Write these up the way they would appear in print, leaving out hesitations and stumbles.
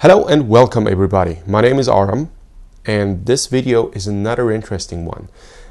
Hello and welcome everybody. My name is Aram and this video is another interesting one.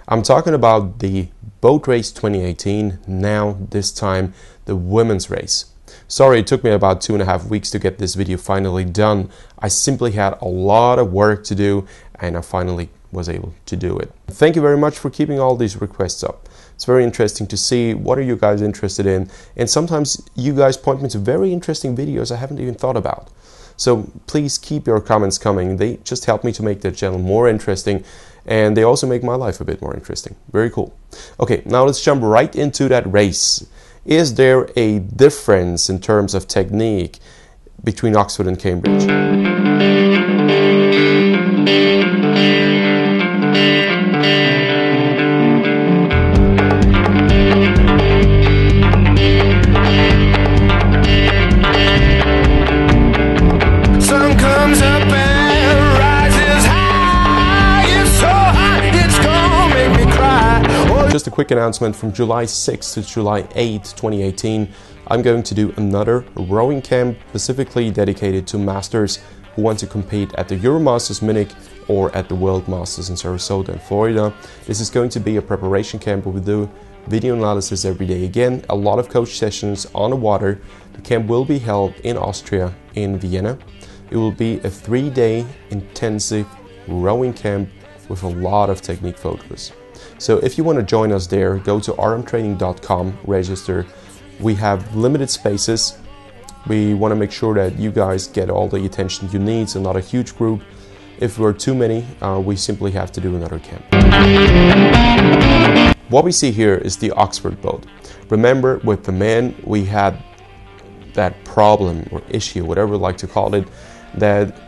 I'm talking about the boat race 2018, now this time the women's race. Sorry, it took me about 2.5 weeks to get this video finally done. I simply had a lot of work to do and I finally was able to do it. Thank you very much for keeping all these requests up. It's very interesting to see what are you guys interested in, and sometimes you guys point me to very interesting videos I haven't even thought about. So please keep your comments coming. They just help me to make the channel more interesting and they also make my life a bit more interesting. Very cool. Okay, now let's jump right into that race. Is there a difference in terms of technique between Oxford and Cambridge? Just a quick announcement, from July 6th to July 8th, 2018, I'm going to do another rowing camp specifically dedicated to masters who want to compete at the Euromasters Munich or at the World Masters in Sarasota in Florida. This is going to be a preparation camp where we do video analysis every day. Again, a lot of coach sessions on the water. The camp will be held in Austria, in Vienna. It will be a 3-day intensive rowing camp with a lot of technique focus. So if you want to join us there, go to rmtraining.com, register. We have limited spaces. We want to make sure that you guys get all the attention you need, so not a huge group. If we're too many, we simply have to do another camp. What we see here is the Oxford boat. Remember, with the men, we had that problem or issue, whatever you like to call it, that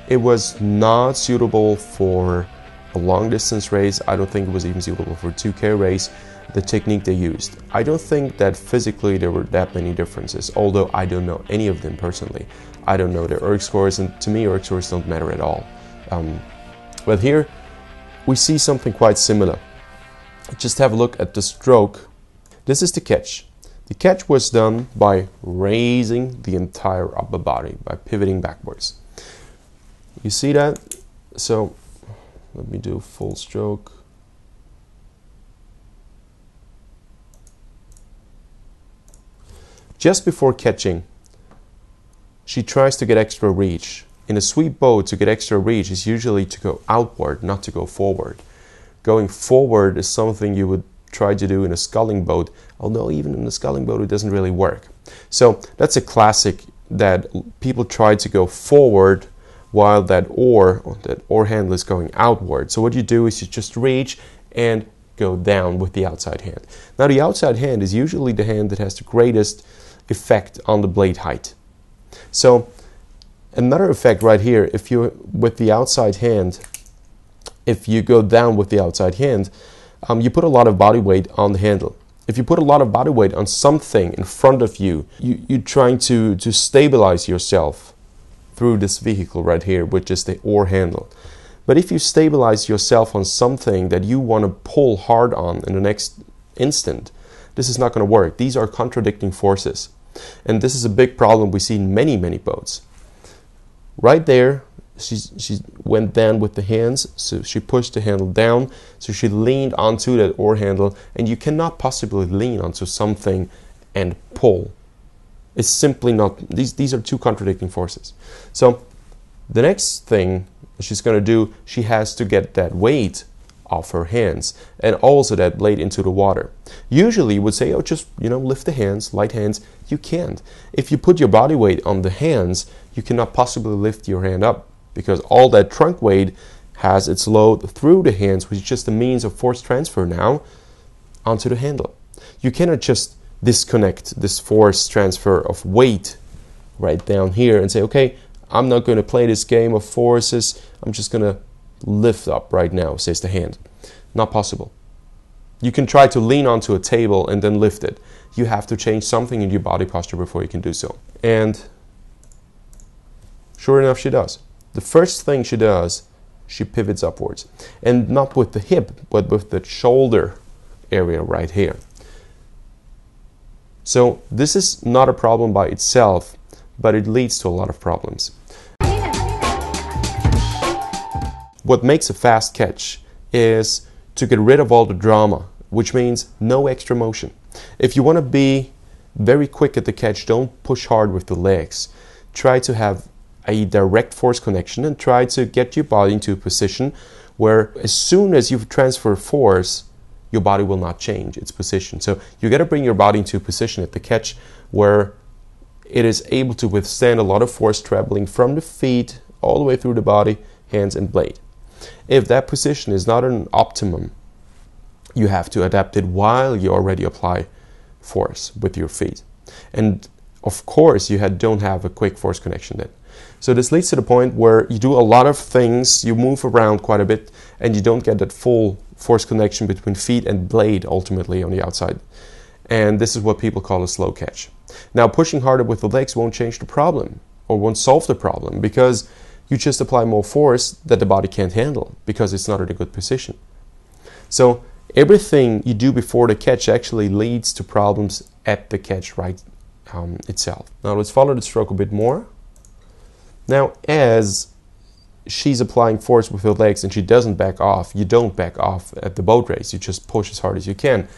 it was not suitable for a long distance race. I don't think it was even suitable for a 2K race, the technique they used. I don't think that physically there were that many differences, although I don't know any of them personally. I don't know their ERG scores, and to me ERG scores don't matter at all. But here we see something quite similar. Just have a look at the stroke. This is the catch. The catch was done by raising the entire upper body, by pivoting backwards. You see that? So let me do full stroke. Just before catching, she tries to get extra reach. In a sweep boat, to get extra reach is usually to go outward, not to go forward. Going forward is something you would try to do in a sculling boat, although even in a sculling boat it doesn't really work. So that's a classic, that people try to go forward while that oar handle is going outward. So what you do is you just reach and go down with the outside hand. Now the outside hand is usually the hand that has the greatest effect on the blade height. So another effect right here, if you with the outside hand, if you go down with the outside hand, you put a lot of body weight on the handle. If you put a lot of body weight on something in front of you, you're trying to stabilize yourself through this vehicle right here, which is the oar handle. But if you stabilize yourself on something that you want to pull hard on in the next instant, this is not going to work. These are contradicting forces. And this is a big problem we see in many boats. Right there, she went down with the hands, so she pushed the handle down, so she leaned onto that oar handle, and you cannot possibly lean onto something and pull. It's simply not, these are two contradicting forces. So the next thing she's going to do, she has to get that weight off her hands and also that blade into the water. Usually you would say, oh, just, lift the hands, light hands. You can't. If you put your body weight on the hands, you cannot possibly lift your hand up because all that trunk weight has its load through the hands, which is just a means of force transfer now onto the handle. You cannot just disconnect this force transfer of weight right down here and say, okay, I'm not going to play this game of forces, I'm just going to lift up right now, says the hand. Not possible. You can try to lean onto a table and then lift it. You have to change something in your body posture before you can do so. And sure enough, she does. The first thing she does, she pivots upwards. And not with the hip, but with the shoulder area right here. So this is not a problem by itself, but it leads to a lot of problems. Nina, What makes a fast catch is to get rid of all the drama, which means no extra motion. If you want to be very quick at the catch, don't push hard with the legs. Try to have a direct force connection and try to get your body into a position where as soon as you transfer force, your body will not change its position. So you got to bring your body into a position at the catch where it is able to withstand a lot of force traveling from the feet all the way through the body, hands and blade. If that position is not an optimum, you have to adapt it while you already apply force with your feet. And of course, you don't have a quick force connection then. So this leads to the point where you do a lot of things, you move around quite a bit, and you don't get that full force connection between feet and blade ultimately on the outside. And this is what people call a slow catch. Now, pushing harder with the legs won't change the problem or won't solve the problem because you just apply more force that the body can't handle because it's not in a good position. So everything you do before the catch actually leads to problems at the catch itself. Now let's follow the stroke a bit more. Now as she's applying force with her legs and she doesn't back off, you don't back off at the boat race, you just push as hard as you can.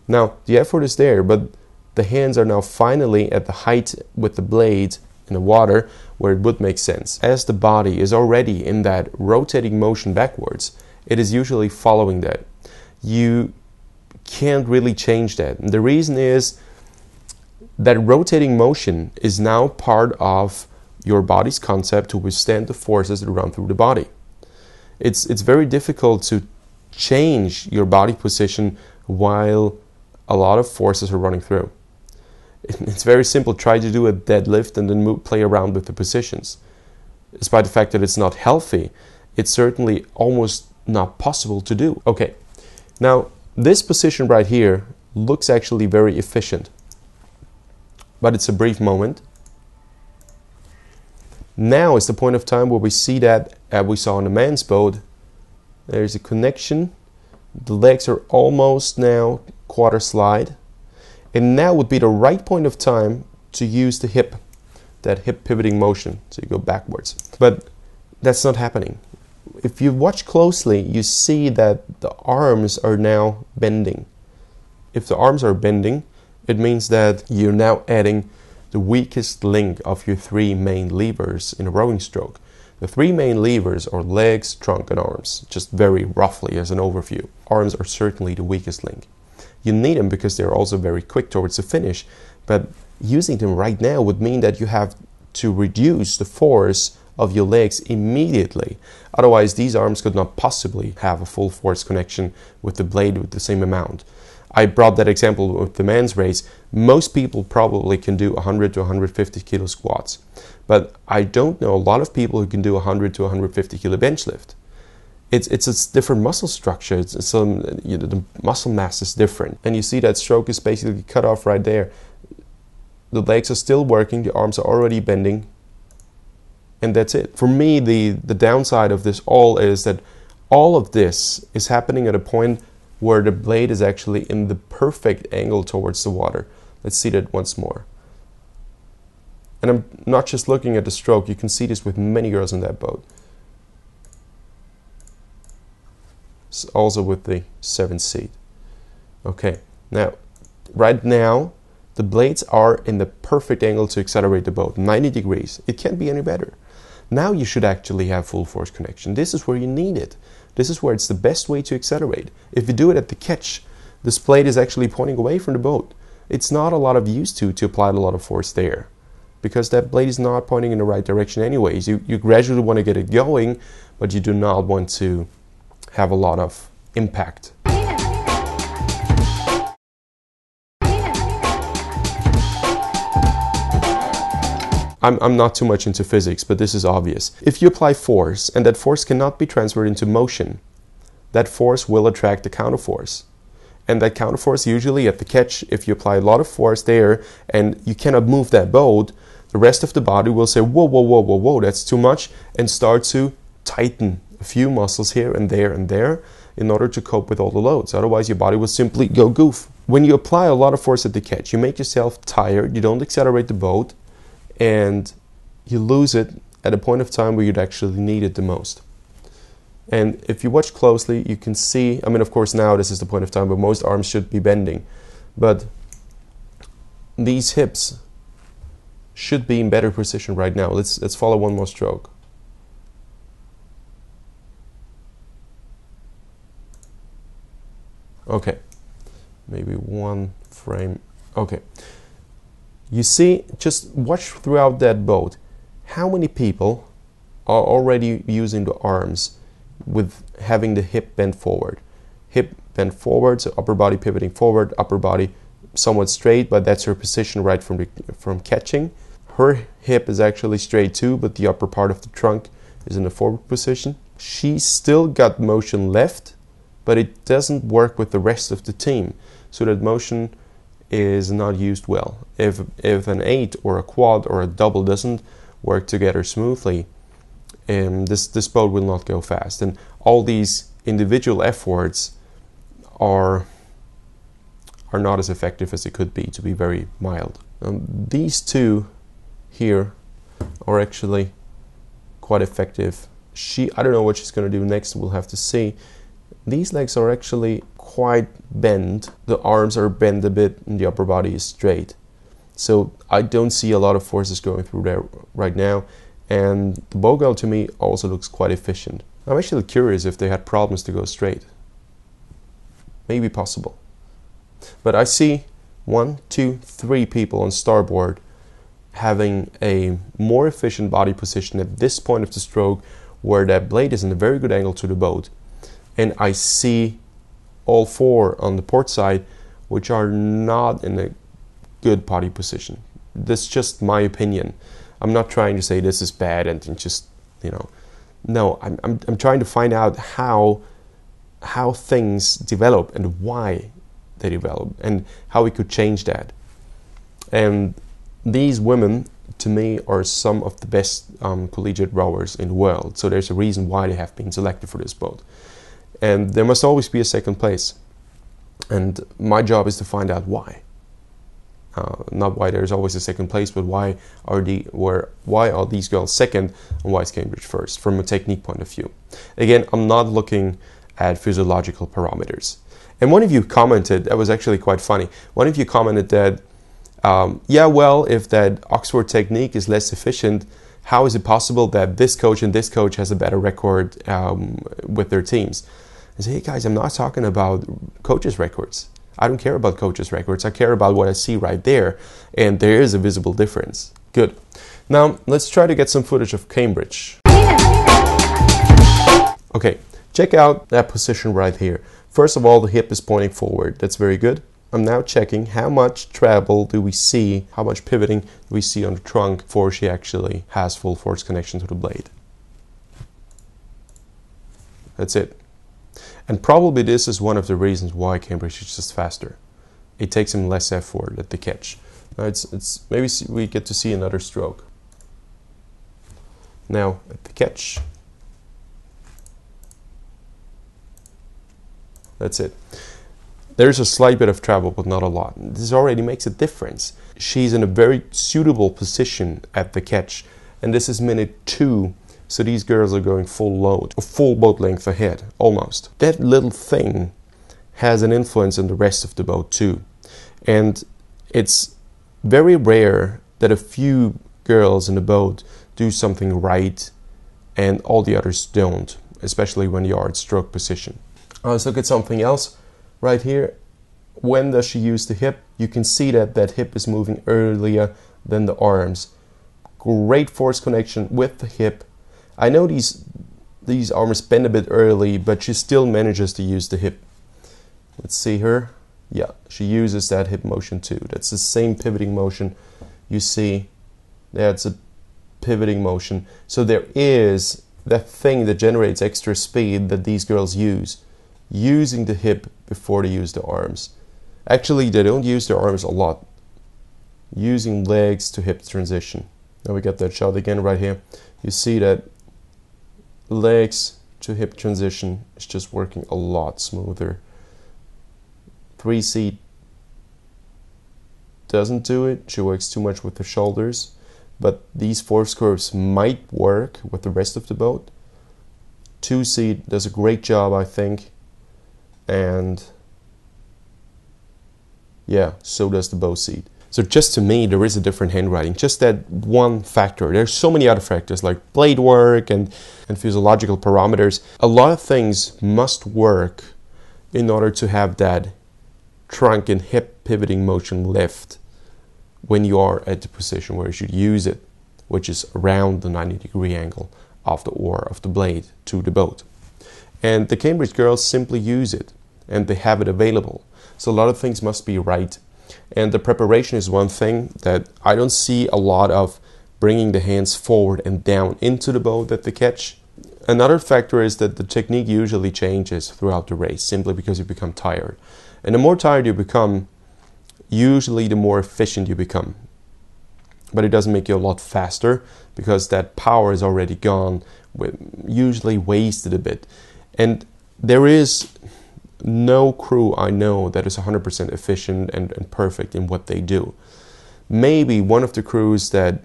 Now the effort is there, but the hands are now finally at the height with the blade in the water where it would make sense. As the body is already in that rotating motion backwards, it is usually following that. You can't really change that. And the reason is that rotating motion is now part of your body's concept to withstand the forces that run through the body. It's very difficult to change your body position while a lot of forces are running through. It's very simple. Try to do a deadlift and then play around with the positions. Despite the fact that it's not healthy, it's certainly almost not possible to do. Okay, now this position right here looks actually very efficient, but it's a brief moment. Now is the point of time where we see that, as we saw on the man's boat, there's a connection. The legs are almost now quarter slide. And now would be the right point of time to use the hip, that hip pivoting motion, so you go backwards. But that's not happening. If you watch closely, you see that the arms are now bending. If the arms are bending, it means that you're now adding the weakest link of your three main levers in a rowing stroke. The three main levers are legs, trunk, and arms, just very roughly as an overview. Arms are certainly the weakest link. You need them because they're also very quick towards the finish, but using them right now would mean that you have to reduce the force of your legs immediately. Otherwise, these arms could not possibly have a full force connection with the blade with the same amount. I brought that example with the men's race. Most people probably can do 100 to 150 kilo squats, but I don't know a lot of people who can do 100 to 150 kilo bench lift. It's a different muscle structure. The muscle mass is different. And you see that stroke is basically cut off right there. The legs are still working, the arms are already bending, and that's it. For me, the downside of this all is that all of this is happening at a point where the blade is actually in the perfect angle towards the water. Let's see that once more. And I'm not just looking at the stroke, you can see this with many girls in that boat. Also with the 7th seat. Okay, now, right now, the blades are in the perfect angle to accelerate the boat, 90 degrees. It can't be any better. Now you should actually have full force connection. This is where you need it. This is where it's the best way to accelerate. If you do it at the catch, this blade is actually pointing away from the boat. It's not a lot of use to apply a lot of force there, because that blade is not pointing in the right direction anyways. You gradually want to get it going, but you do not want to have a lot of impact. I'm not too much into physics, but this is obvious. If you apply force and that force cannot be transferred into motion, that force will attract the counterforce. And that counterforce usually at the catch, if you apply a lot of force there and you cannot move that boat, the rest of the body will say, whoa, whoa, whoa, whoa, whoa, that's too much, and start to tighten a few muscles here and there in order to cope with all the loads. Otherwise, your body will simply go goof. When you apply a lot of force at the catch, you make yourself tired, you don't accelerate the boat, and you lose it at a point of time where you'd actually need it the most. And if you watch closely, you can see, I mean, of course, now this is the point of time where most arms should be bending, but these hips should be in better position right now. Let's follow one more stroke. Okay, maybe one frame. Okay, you see, just watch throughout that boat. How many people are already using the arms with having the hip bent forward? Hip bent forward, so upper body pivoting forward, upper body somewhat straight, but that's her position right from catching. Her hip is actually straight too, but the upper part of the trunk is in the forward position. She's still got motion left, but it doesn't work with the rest of the team, so that motion is not used well. If an 8 or a quad or a double doesn't work together smoothly, this boat will not go fast. And all these individual efforts are not as effective as it could be, to be very mild. These two here are actually quite effective. I don't know what she's going to do next, we'll have to see. These legs are actually quite bent. The arms are bent a bit and the upper body is straight. So I don't see a lot of forces going through there right now. And the bow girl to me also looks quite efficient. I'm actually curious if they had problems to go straight. Maybe possible. But I see 1, 2, 3 people on starboard having a more efficient body position at this point of the stroke, where that blade is in a very good angle to the boat. And I see all 4 on the port side, which are not in a good body position. That's just my opinion. I'm not trying to say this is bad and just, you know, no, I'm trying to find out how things develop and why they develop and how we could change that. And these women, to me, are some of the best collegiate rowers in the world. So there's a reason why they have been selected for this boat. And there must always be a second place. And my job is to find out why. Not why there's always a second place, but why are these girls second and why is Cambridge first, from a technique point of view. Again, I'm not looking at physiological parameters. And one of you commented, that was actually quite funny, one of you commented that, yeah, well, if that Oxford technique is less efficient, how is it possible that this coach and this coach has a better record with their teams? I say, hey guys, I'm not talking about coaches' records. I don't care about coaches' records. I care about what I see right there. And there is a visible difference. Good. Now, let's try to get some footage of Cambridge. Okay, check out that position right here. First of all, the hip is pointing forward. That's very good. I'm now checking how much travel do we see, how much pivoting do we see on the trunk before she actually has full force connection to the blade. That's it. And probably this is one of the reasons why Cambridge is just faster. It takes him less effort at the catch. Now it's maybe we get to see another stroke. Now at the catch. That's it. There's a slight bit of travel, but not a lot. This already makes a difference. She's in a very suitable position at the catch. And this is minute 2. So these girls are going full load, or full boat length ahead, almost. That little thing has an influence on the rest of the boat too. And it's very rare that a few girls in the boat do something right and all the others don't, especially when you are at stroke position. Let's look at something else right here. When does she use the hip? You can see that that hip is moving earlier than the arms. Great force connection with the hip. I know these arms bend a bit early, but she still manages to use the hip. Let's see her. Yeah, she uses that hip motion too. That's the same pivoting motion you see. That's a pivoting motion. So there is that thing that generates extra speed that these girls use, using the hip before they use the arms. Actually, they don't use their arms a lot. Using legs to hip transition. Now we got that shot again right here. You see that legs to hip transition is just working a lot smoother. 3C doesn't do it. She works too much with the shoulders. But these force curves might work with the rest of the boat. 2-seat does a great job, I think. And yeah, so does the bow seat. So just to me, there is a different handwriting. Just that one factor. There's so many other factors like blade work and physiological parameters. A lot of things must work in order to have that trunk and hip pivoting motion lift when you are at the position where you should use it, which is around the 90-degree angle of the oar of the blade to the boat. And the Cambridge girls simply use it, and they have it available. So a lot of things must be right. And the preparation is one thing that I don't see a lot of bringing the hands forward and down into the boat at the catch. Another factor is that the technique usually changes throughout the race, simply because you become tired. And the more tired you become, usually the more efficient you become. But it doesn't make you a lot faster, because that power is already gone, usually wasted a bit. And there is no crew I know that is 100% efficient and perfect in what they do. Maybe one of the crews that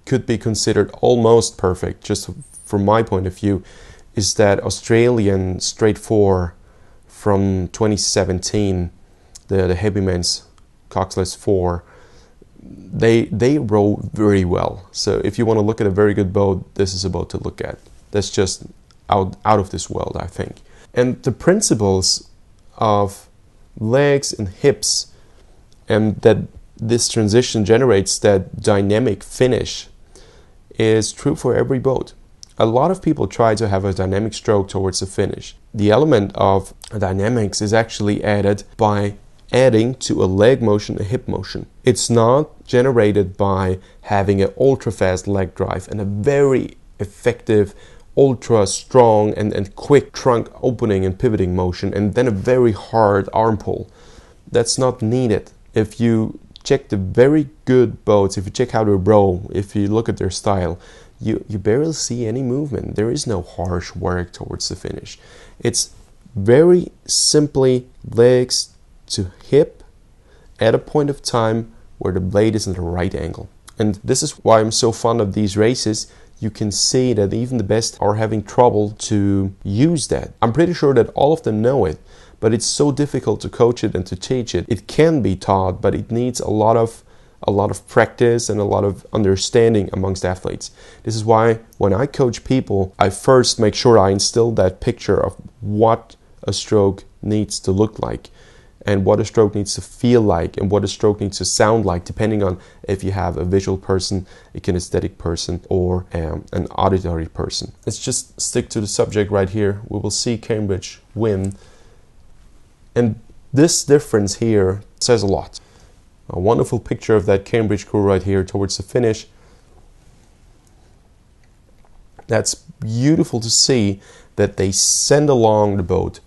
could be considered almost perfect, just from my point of view, is that Australian straight 4 from 2017, the heavy men's coxless 4. They row very well. So if you want to look at a very good boat, this is a boat to look at. That's just out of this world, I think. And the principles of legs and hips, and that this transition generates that dynamic finish, is true for every boat. A lot of people try to have a dynamic stroke towards the finish. The element of dynamics is actually added by adding to a leg motion a hip motion. It's not generated by having an ultra fast leg drive and a very effective, ultra strong and quick trunk opening and pivoting motion, and then a very hard arm pull. That's not needed. If you check the very good boats, if you check how they row, if you look at their style, you barely see any movement. There is no harsh work towards the finish. It's very simply legs to hip at a point of time where the blade is in the right angle. And this is why I'm so fond of these races. You can see that even the best are having trouble to use that. I'm pretty sure that all of them know it, but it's so difficult to coach it and to teach it. It can be taught, but it needs a lot of practice and a lot of understanding amongst athletes. This is why when I coach people, I first make sure I instill that picture of what a stroke needs to look like, and what a stroke needs to feel like, and what a stroke needs to sound like, depending on if you have a visual person, a kinesthetic person, or an auditory person. Let's just stick to the subject right here. We will see Cambridge win. And this difference here says a lot. A wonderful picture of that Cambridge crew right here towards the finish. That's beautiful to see that they send along the boat.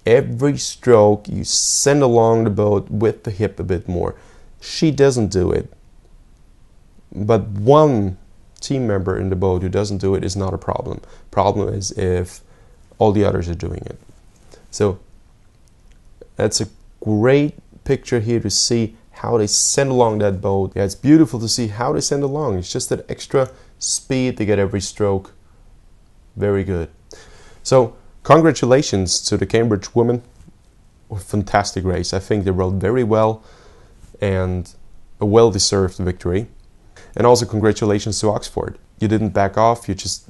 Every stroke you send along the boat with the hip a bit more. She doesn't do it. But one team member in the boat who doesn't do it is not a problem. Problem is if all the others are doing it. So that's a great picture here to see how they send along that boat. Yeah, it's beautiful to see how they send along. It's just that extra speed to get every stroke. Very good. So congratulations to the Cambridge women. A fantastic race. I think they rode very well, and a well-deserved victory. And also congratulations to Oxford. You didn't back off. You just,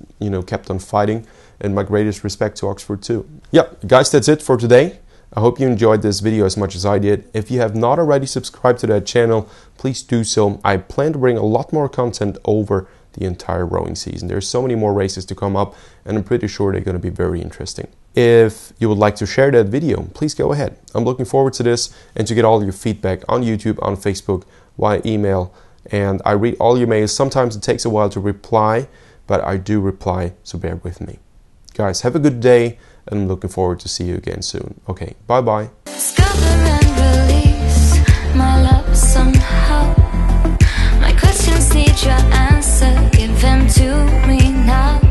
kept on fighting. And my greatest respect to Oxford too. Yeah, guys, that's it for today. I hope you enjoyed this video as much as I did. If you have not already subscribed to that channel, please do so. I plan to bring a lot more content over the entire rowing season. There's so many more races to come up, and I'm pretty sure they're going to be very interesting. If you would like to share that video, please go ahead. I'm looking forward to this and to get all your feedback on YouTube, on Facebook, via email. And I read all your mails. Sometimes it takes a while to reply, but I do reply, so bear with me. Guys, have a good day, and I'm looking forward to see you again soon. Okay, bye-bye. Discover and release my love somehow. My questions need your answer, give them to me now.